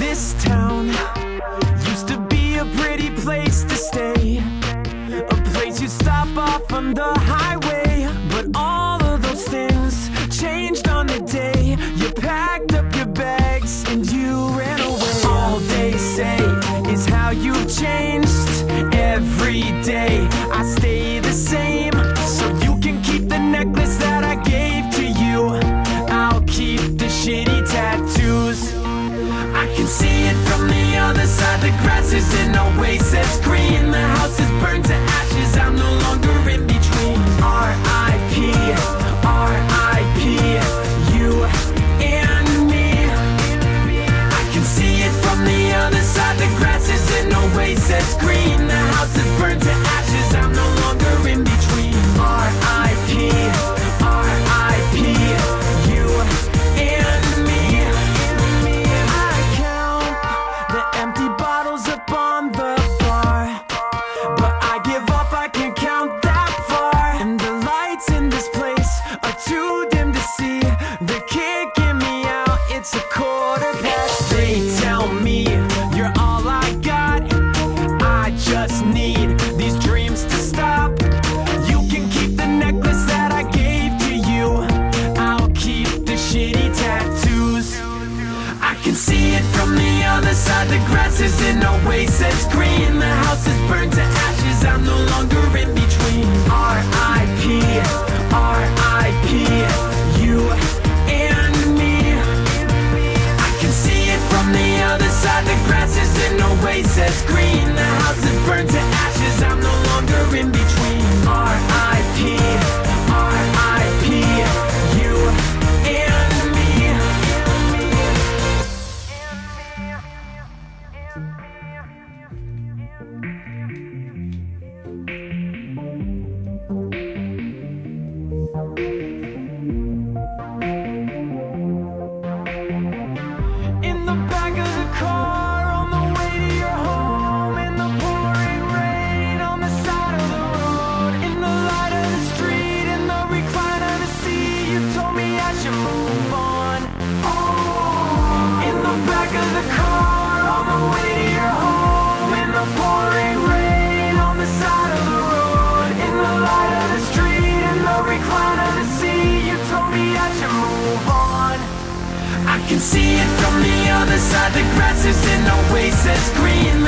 This town used to be a pretty place to stay, a place you stop off on the highway. But all of those things changed on the day you packed up your bags and you ran away. All they say is how you've changed. Every day I stay the same, so you can keep the necklace that I gave to you. I'll keep the shitty tattoos. I can see it from the other side. The grass is in oasis green. The house is burned to ashes. I'm no longer in between. R.I.P. R.I.P. you and me. I can see it from the other side. The grass is in oasis green. The house is burned to ashes. I'm no longer in between. R.I.P. R.I.P. you and me. I count the empty bottles up on the bar, but I give up, I can't count that far. And the lights in this place are too dim to see. They're kicking me out, it's 1:15. They tell me you're all I got. I just need these dreams to stop. You can keep the necklace that I gave to you. I'll keep the shitty tattoos. I can see it from the other side. The grass is in oasis green. The house is burned to ashes. I'm no longer in between. R.I.P. R.I.P. you and me. I can see it from the other side. The grass is in oasis green. The house is burned to ashes. I'm no longer in between. R.I.P. R.I.P. you and me. In the back of the car, on the way to your home, in the pouring rain, on the side of the road, in the light of the street, in the recliner of the seat, you told me I should move on. In the back of the car, on the way to your home, in the pouring rain, on the side of the road, in the light of the street, in the recliner of the seat, you told me I should move on. I can see it from the other side. The grass is in oasis green.